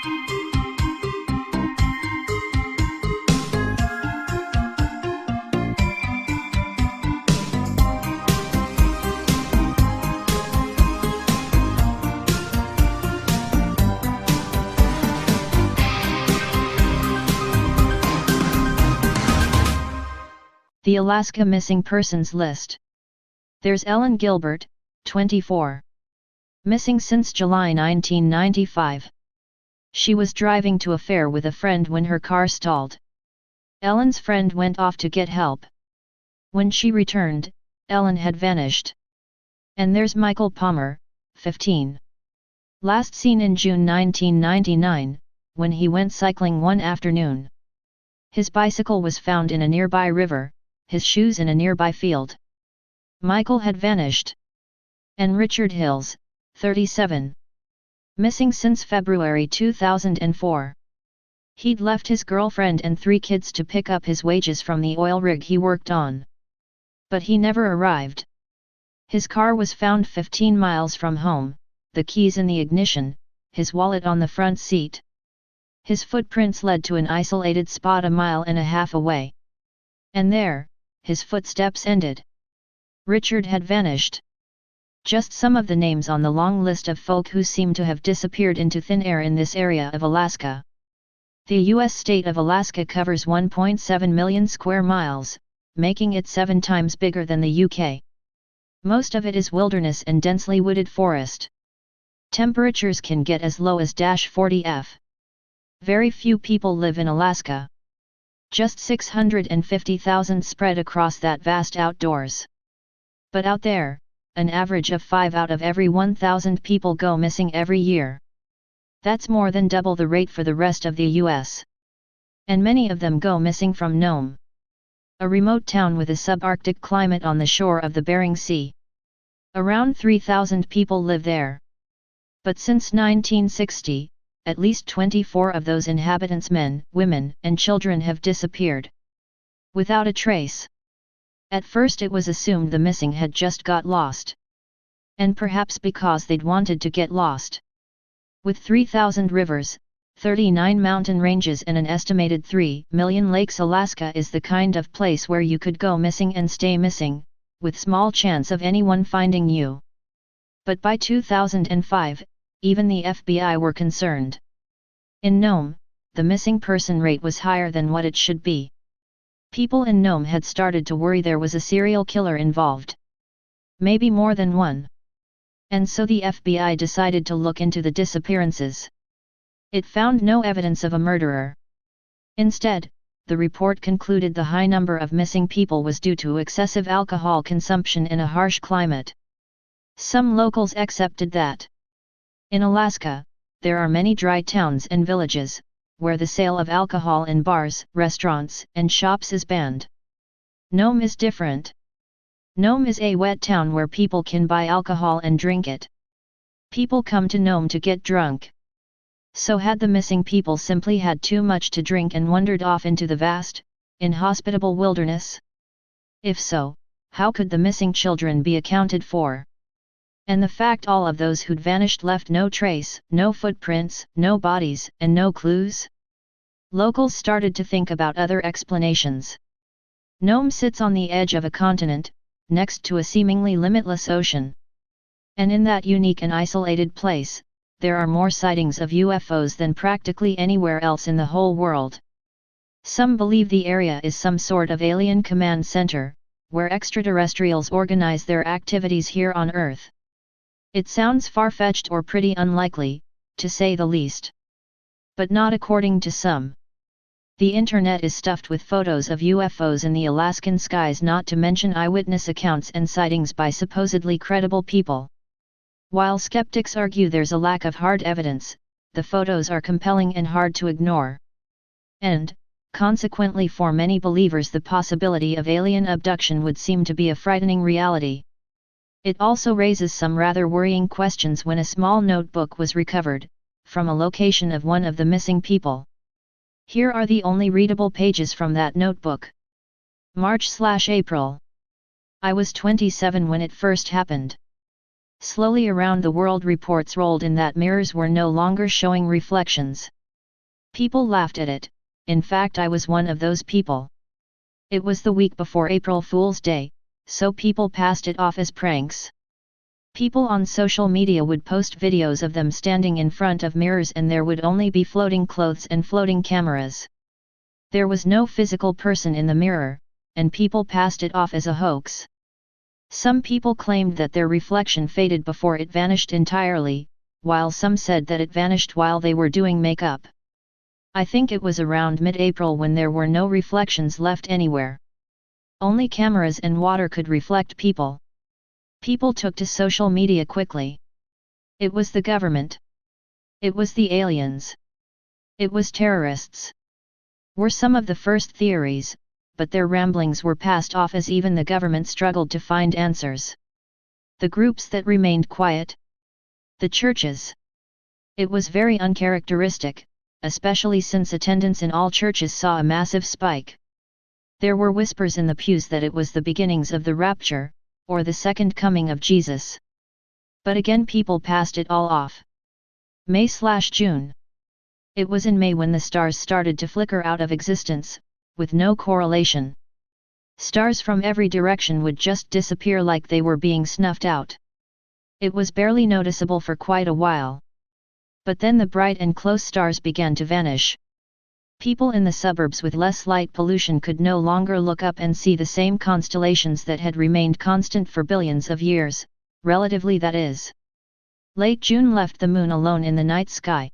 The Alaska Missing Persons List. There's Ellen Gilbert, 24. Missing since July 1995. She was driving to a fair with a friend when her car stalled. Ellen's friend went off to get help. When she returned, Ellen had vanished. And there's Michael Palmer, 15. Last seen in June 1999, when he went cycling one afternoon. His bicycle was found in a nearby river, his shoes in a nearby field. Michael had vanished. And Richard Hills, 37. Missing since February 2004. He'd left his girlfriend and 3 kids to pick up his wages from the oil rig he worked on. But he never arrived. His car was found 15 miles from home, the keys in the ignition, his wallet on the front seat. His footprints led to an isolated spot a mile and a half away. And there, his footsteps ended. Richard had vanished. Just some of the names on the long list of folk who seem to have disappeared into thin air in this area of Alaska. The U.S. state of Alaska covers 1.7 million square miles, making it 7 times bigger than the UK. Most of it is wilderness and densely wooded forest. Temperatures can get as low as -40 F. Very few people live in Alaska. Just 650,000 spread across that vast outdoors. But out there, an average of 5 out of every 1,000 people go missing every year. That's more than double the rate for the rest of the U.S. And many of them go missing from Nome, a remote town with a subarctic climate on the shore of the Bering Sea. Around 3,000 people live there. But since 1960, at least 24 of those inhabitants, men, women, and children, have disappeared. Without a trace. At first it was assumed the missing had just got lost. And perhaps because they'd wanted to get lost. With 3,000 rivers, 39 mountain ranges and an estimated 3 million lakes, Alaska is the kind of place where you could go missing and stay missing, with small chance of anyone finding you. But by 2005, even the FBI were concerned. In Nome, the missing person rate was higher than what it should be. People in Nome had started to worry there was a serial killer involved. Maybe more than one. And so the FBI decided to look into the disappearances. It found no evidence of a murderer. Instead, the report concluded the high number of missing people was due to excessive alcohol consumption in a harsh climate. Some locals accepted that. In Alaska, there are many dry towns and villages, where the sale of alcohol in bars, restaurants, and shops is banned. Nome is different. Nome is a wet town where people can buy alcohol and drink it. People come to Nome to get drunk. So had the missing people simply had too much to drink and wandered off into the vast, inhospitable wilderness? If so, how could the missing children be accounted for? And the fact all of those who'd vanished left no trace, no footprints, no bodies, and no clues? Locals started to think about other explanations. Nome sits on the edge of a continent, next to a seemingly limitless ocean. And in that unique and isolated place, there are more sightings of UFOs than practically anywhere else in the whole world. Some believe the area is some sort of alien command center, where extraterrestrials organize their activities here on Earth. It sounds far-fetched or pretty unlikely, to say the least. But not according to some. The internet is stuffed with photos of UFOs in the Alaskan skies, not to mention eyewitness accounts and sightings by supposedly credible people. While skeptics argue there's a lack of hard evidence, the photos are compelling and hard to ignore. And, consequently, for many believers the possibility of alien abduction would seem to be a frightening reality. It also raises some rather worrying questions when a small notebook was recovered, from a location of one of the missing people. Here are the only readable pages from that notebook. March/April. I was 27 when it first happened. Slowly around the world reports rolled in that mirrors were no longer showing reflections. People laughed at it, in fact I was one of those people. It was the week before April Fool's Day, so people passed it off as pranks. People on social media would post videos of them standing in front of mirrors and there would only be floating clothes and floating cameras. There was no physical person in the mirror, and people passed it off as a hoax. Some people claimed that their reflection faded before it vanished entirely, while some said that it vanished while they were doing makeup. I think it was around mid-April when there were no reflections left anywhere. Only cameras and water could reflect people. People took to social media quickly. It was the government. It was the aliens. It was terrorists. Were some of the first theories, but their ramblings were passed off as even the government struggled to find answers. The groups that remained quiet? The churches. It was very uncharacteristic, especially since attendance in all churches saw a massive spike. There were whispers in the pews that it was the beginnings of the rapture, or the second coming of Jesus. But again people passed it all off. May/June. It was in May when the stars started to flicker out of existence, with no correlation. Stars from every direction would just disappear like they were being snuffed out. It was barely noticeable for quite a while. But then the bright and close stars began to vanish. People in the suburbs with less light pollution could no longer look up and see the same constellations that had remained constant for billions of years, relatively that is. Late June left the moon alone in the night sky.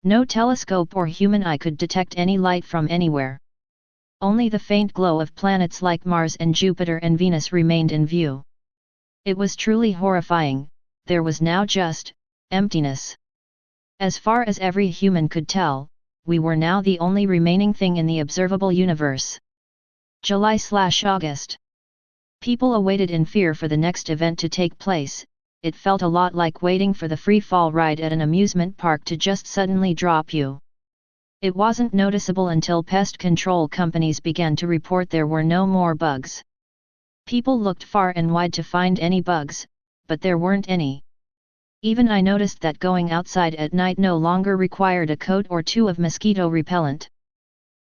No telescope or human eye could detect any light from anywhere. Only the faint glow of planets like Mars and Jupiter and Venus remained in view. It was truly horrifying, there was now just emptiness. As far as every human could tell, we were now the only remaining thing in the observable universe. July/August. People awaited in fear for the next event to take place. It felt a lot like waiting for the free fall ride at an amusement park to just suddenly drop you. It wasn't noticeable until pest control companies began to report there were no more bugs. People looked far and wide to find any bugs, but there weren't any. Even I noticed that going outside at night no longer required a coat or two of mosquito repellent.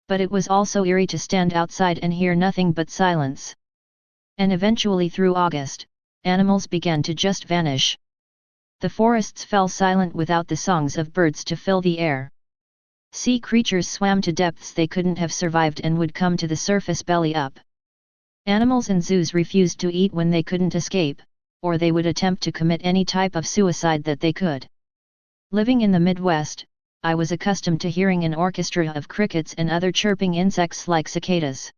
But it was also eerie to stand outside and hear nothing but silence. And eventually through August, animals began to just vanish. The forests fell silent without the songs of birds to fill the air. Sea creatures swam to depths they couldn't have survived and would come to the surface belly up. Animals in zoos refused to eat when they couldn't escape, or they would attempt to commit any type of suicide that they could. Living in the Midwest, I was accustomed to hearing an orchestra of crickets and other chirping insects like cicadas.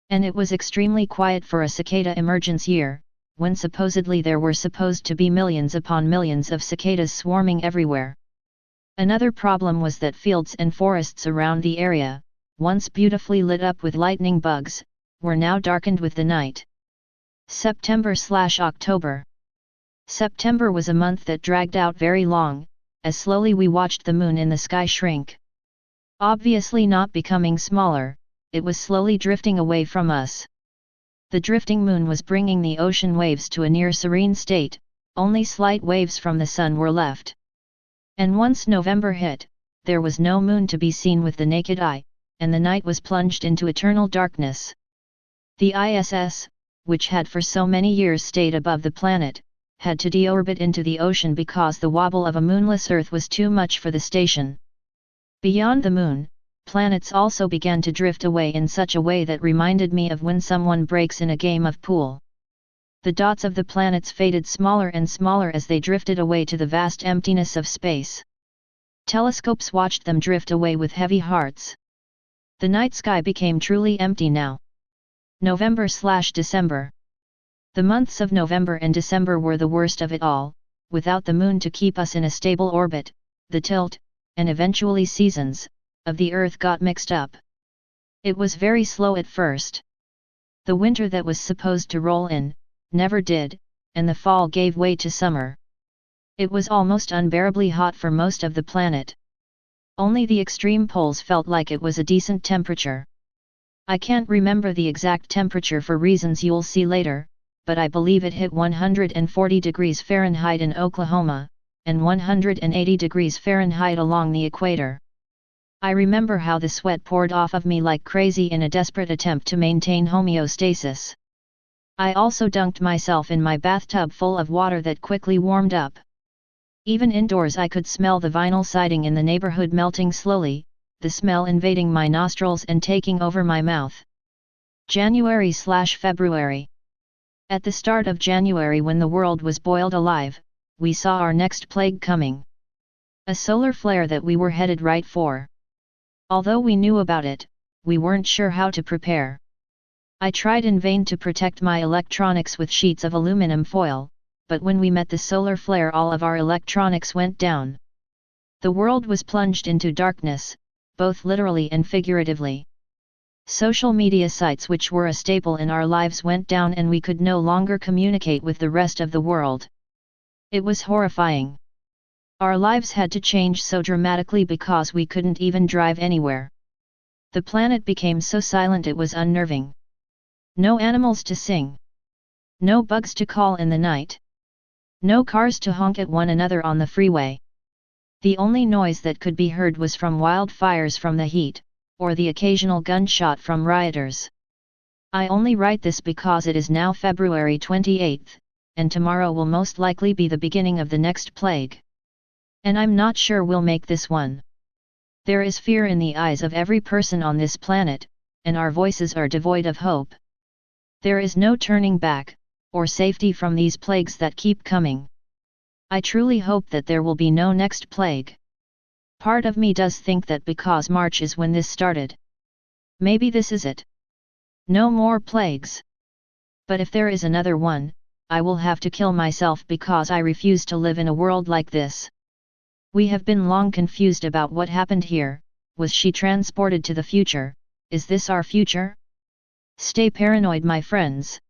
And it was extremely quiet for a cicada emergence year, when supposedly there were supposed to be millions upon millions of cicadas swarming everywhere. Another problem was that fields and forests around the area, once beautifully lit up with lightning bugs, were now darkened with the night. September/October. September was a month that dragged out very long, as slowly we watched the moon in the sky shrink. Obviously not becoming smaller, it was slowly drifting away from us. The drifting moon was bringing the ocean waves to a near serene state, only slight waves from the sun were left. And once November hit, there was no moon to be seen with the naked eye, and the night was plunged into eternal darkness. The ISS, which had for so many years stayed above the planet, had to deorbit into the ocean because the wobble of a moonless Earth was too much for the station. Beyond the moon, planets also began to drift away in such a way that reminded me of when someone breaks in a game of pool. The dots of the planets faded smaller and smaller as they drifted away to the vast emptiness of space. Telescopes watched them drift away with heavy hearts. The night sky became truly empty now. November/December. The months of November and December were the worst of it all, without the moon to keep us in a stable orbit, the tilt, and eventually seasons, of the Earth got mixed up. It was very slow at first. The winter that was supposed to roll in, never did, and the fall gave way to summer. It was almost unbearably hot for most of the planet. Only the extreme poles felt like it was a decent temperature. I can't remember the exact temperature for reasons you'll see later, but I believe it hit 140 degrees Fahrenheit in Oklahoma, and 180 degrees Fahrenheit along the equator. I remember how the sweat poured off of me like crazy in a desperate attempt to maintain homeostasis. I also dunked myself in my bathtub full of water that quickly warmed up. Even indoors I could smell the vinyl siding in the neighborhood melting slowly, the smell invading my nostrils and taking over my mouth. January/February. At the start of January, when the world was boiled alive, we saw our next plague coming. A solar flare that we were headed right for. Although we knew about it, we weren't sure how to prepare. I tried in vain to protect my electronics with sheets of aluminum foil, but when we met the solar flare, all of our electronics went down. The world was plunged into darkness, both literally and figuratively. Social media sites which were a staple in our lives went down and we could no longer communicate with the rest of the world. It was horrifying. Our lives had to change so dramatically because we couldn't even drive anywhere. The planet became so silent it was unnerving. No animals to sing. No bugs to call in the night. No cars to honk at one another on the freeway. The only noise that could be heard was from wildfires from the heat, or the occasional gunshot from rioters. I only write this because it is now February 28th, and tomorrow will most likely be the beginning of the next plague. And I'm not sure we'll make this one. There is fear in the eyes of every person on this planet, and our voices are devoid of hope. There is no turning back, or safety from these plagues that keep coming. I truly hope that there will be no next plague. Part of me does think that because March is when this started. Maybe this is it. No more plagues. But if there is another one, I will have to kill myself because I refuse to live in a world like this. We have been long confused about what happened here. Was she transported to the future? Is this our future? Stay paranoid, my friends.